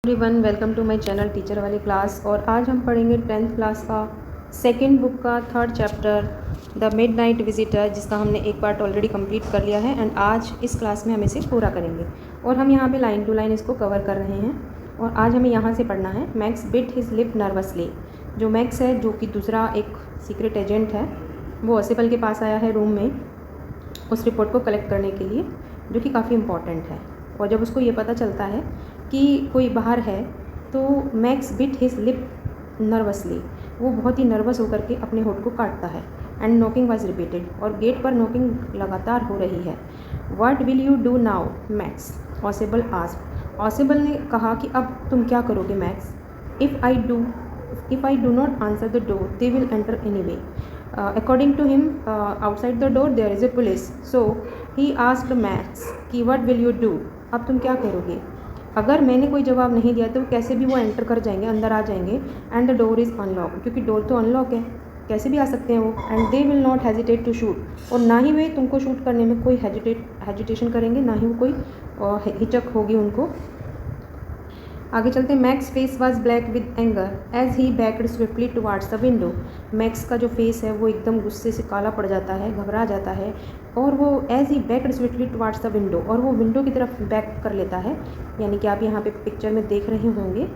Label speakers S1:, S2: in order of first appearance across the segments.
S1: Everyone, welcome to my channel teacher वाली class. और आज हम पढ़ेंगे 10th क्लास का सेकंड बुक का third chapter the midnight visitor, जिसका हमने एक पार्ट ऑलरेडी कंप्लीट कर लिया है एंड आज इस क्लास में हम इसे पूरा करेंगे। और हम यहाँ पे लाइन टू लाइन इसको कवर कर रहे हैं। और आज हमें यहाँ से पढ़ना है max bit his lip nervously. जो मैक्स है, जो कि दूसरा एक सीक्रेट एजेंट है, वो ऑसिबल के पास आया है रूम में उस रिपोर्ट को कलेक्ट करने के लिए, जो कि काफ़ी इम्पॉर्टेंट है। और जब उसको ये पता चलता है कि कोई बाहर है तो max bit his lip nervously, वो बहुत ही नर्वस होकर के अपने होठ को काटता है। एंड नॉकिंग वाज रिपीटेड, और गेट पर नॉकिंग लगातार हो रही है। What will you do now Max, Ausable asked. Ausable ने कहा कि अब तुम क्या करोगे Max. If I do not answer the door they will enter anyway. According to him outside the door there is a police, so he asked Max कि what will you do, अब तुम क्या करोगे। अगर मैंने कोई जवाब नहीं दिया तो कैसे भी वो एंटर कर जाएंगे, अंदर आ जाएंगे। And the door is unlock, क्योंकि डोर तो अनलॉक है, कैसे भी आ सकते हैं वो। And they will not hesitate to shoot, और ना ही वे तुमको शूट करने में कोई हेजिटेशन करेंगे, ना ही वो कोई हिचक होगी उनको। आगे चलते हैं। Max face was black with anger as he backed swiftly towards the window. Max का जो फेस है वो एकदम गुस्से से काला पड़ जाता है, घबरा जाता है, और वो as he backed swiftly towards the window, और वो विंडो की तरफ बैक कर लेता है। यानी कि आप यहाँ पे पिक्चर में देख रहे होंगे,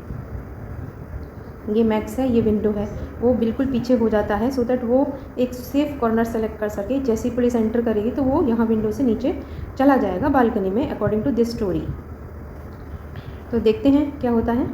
S1: ये मैक्स है, ये विंडो है, वो बिल्कुल पीछे हो जाता है सो दैट वो एक सेफ कॉर्नर सेलेक्ट कर सके। जैसे ही पुलिस एंटर करेगी तो वो यहाँ विंडो से नीचे चला जाएगा बालकनी में, अकॉर्डिंग टू दिस स्टोरी। तो देखते हैं क्या होता है।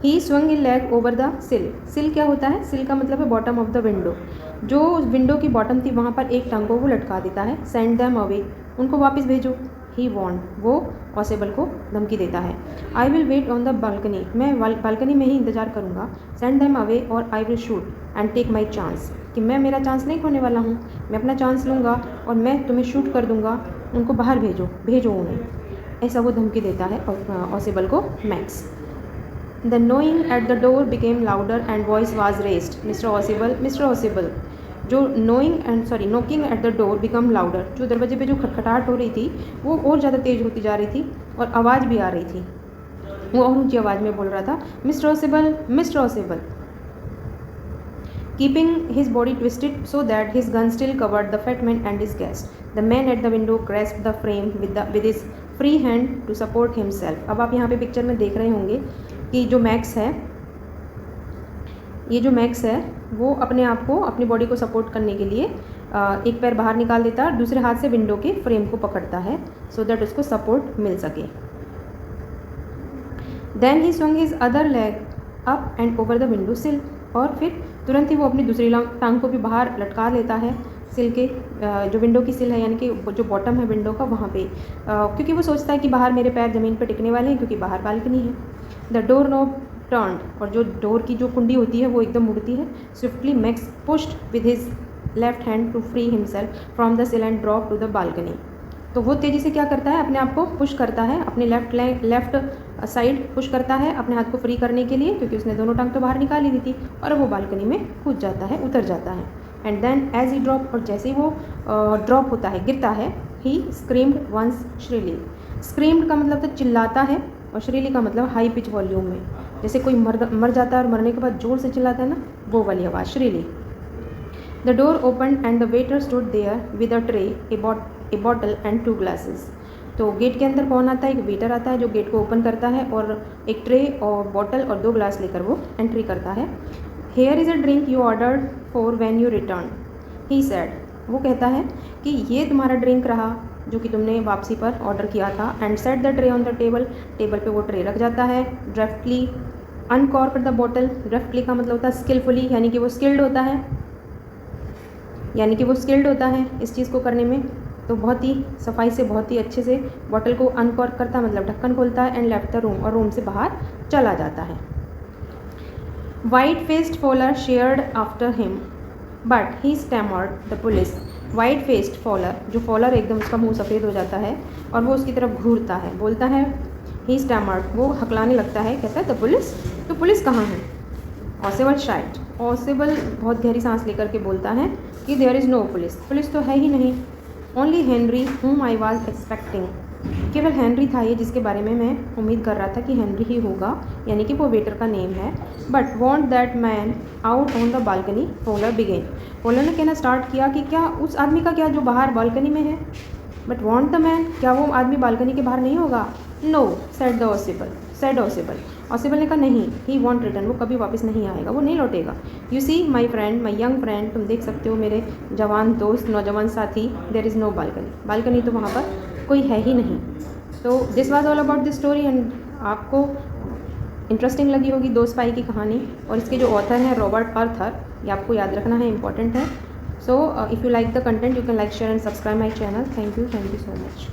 S1: ही swung A leg over the सिल। सिल क्या होता है? सिल का मतलब है बॉटम ऑफ द विंडो। जो विंडो की बॉटम थी वहाँ पर एक टांग को वो लटका देता है। सेंड दैम अवे, उनको वापस भेजो। ही वॉन्ट, वो ऑसिबल को धमकी देता है। I will wait on the balcony, मैं बालकनी में ही इंतजार करूँगा। सेंड दैम अवे और I will shoot and take my chance, कि मैं मेरा चांस नहीं खोने वाला हूँ, मैं अपना चांस लूँगा और मैं तुम्हें शूट कर दूँगा। उनको बाहर भेजो उन्हें, ऐसा वो धमकी देता है ऑसिबल को Max. The knocking at the door became louder and voice was raised. Mister Ausable, जो knocking at the door become louder, जो दरवाजे पे जो खटखटाहट हो रही थी वो और ज़्यादा तेज़ होती जा रही थी, और आवाज़ भी आ रही थी। वो और ऊंची आवाज़ में बोल रहा था, mister ऑसिबल, keeping his body twisted so that his gun still covered the fat man and his guest. The man at the window grasped the frame with his free hand to support himself. अब आप यहाँ पे picture में देख रहे होंगे कि जो मैक्स है वो अपने आप को, अपनी बॉडी को सपोर्ट करने के लिए एक पैर बाहर निकाल देता है और दूसरे हाथ से विंडो के फ्रेम को पकड़ता है सो दैट उसको सपोर्ट मिल सके। Then he swung his other leg up and over the window sill, और फिर तुरंत ही वो अपनी दूसरी टांग को भी बाहर लटका लेता है सिल के, जो विंडो की सिल है, यानी कि जो बॉटम है विंडो का वहाँ पे, क्योंकि वो सोचता है कि बाहर मेरे पैर ज़मीन पर टिकने वाले हैं, क्योंकि बाहर बालकनी है। द डोर नॉब टर्न्ड, और जो डोर की जो कुंडी होती है वो एकदम मुड़ती है। Swiftly Max pushed with his left hand to free himself from the sill and drop to the balcony. तो वो तेज़ी से क्या करता है, अपने आप को पुश करता है, अपने लेफ्ट साइड पुश करता है अपने हाथ को फ्री करने के लिए, क्योंकि उसने दोनों टांग तो बाहर निकाल ली थी, और वो बालकनी में कूद जाता है, उतर जाता है। And then as he drop, और जैसे ही वो ड्रॉप होता है, गिरता है, he screamed once shrilly. Screamed का मतलब तो चिल्लाता है, और श्रीली का मतलब हाई पिच वॉल्यूम में, जैसे कोई मर जाता है और मरने के बाद जोर से चिल्लाता है ना, वो वाली आवाज़, shrilly. The door open and the waiter stood there with a tray, a bottle and 2 glasses. तो गेट के अंदर कौन आता है? एक वेटर आता है जो गेट को ओपन करता है, और एक ट्रे और बॉटल और 2 ग्लास लेकर वो एंट्री करता है। Here is a drink you ordered for when you return, he said. वो कहता है कि ये तुम्हारा ड्रिंक रहा जो कि तुमने वापसी पर ऑर्डर किया था। And set the tray on the table, table पे वो ट्रे रख जाता है। ड्रेफ्टली अनकॉर्क द बॉटल, ड्रेफ्टली का मतलब होता है स्किलफुली, यानी कि वो स्किल्ड होता है इस चीज़ को करने में। तो बहुत ही सफाई से, बहुत ही अच्छे से बॉटल को अनकॉर्क करता है, मतलब ढक्कन खोलता है। एंड लेफ्ट द रूम, और रूम से बाहर चला जाता है। White faced Fowler shared after him but he stammered the police. White faced Fowler, जो फॉलर एकदम उसका मुंह सफ़ेद हो जाता है और वो उसकी तरफ घूरता है, बोलता है, ही स्टैमर्ड, वो हकलाने लगता है, कहता है द पुलिस, तो पुलिस कहाँ है। ऑसिबल शाइट, ऑसिबल बहुत गहरी सांस लेकर के बोलता है कि there is no police, police तो है ही नहीं। Only Henry whom I was expecting, केवल हेनरी था ये जिसके बारे में मैं उम्मीद कर रहा था कि हेनरी ही होगा, यानी कि वो वेटर का नेम है। But want that man out on the balcony, Fowler began. Fowler ने कहना स्टार्ट किया कि क्या उस आदमी का क्या जो बाहर बालकनी में है। बट वॉन्ट द मैन, क्या वो आदमी बालकनी के बाहर नहीं होगा। No said the Ausable, said Ausable, Ausable ने कहा नहीं, ही वॉन्ट रिटर्न, वो कभी वापस नहीं आएगा, वो नहीं लौटेगा। You see my friend, my young friend, तुम देख सकते हो मेरे जवान दोस्त, नौजवान साथी, there is no balcony, balcony तो वहाँ पर कोई है ही नहीं। तो this was all about this story and आपको इंटरेस्टिंग लगी होगी दो स्पाई की कहानी। और इसके जो ऑथर हैं रॉबर्ट आर्थर, ये आपको याद रखना है, इंपॉर्टेंट है। So if you like the content you can like share and subscribe my channel. Thank you so much.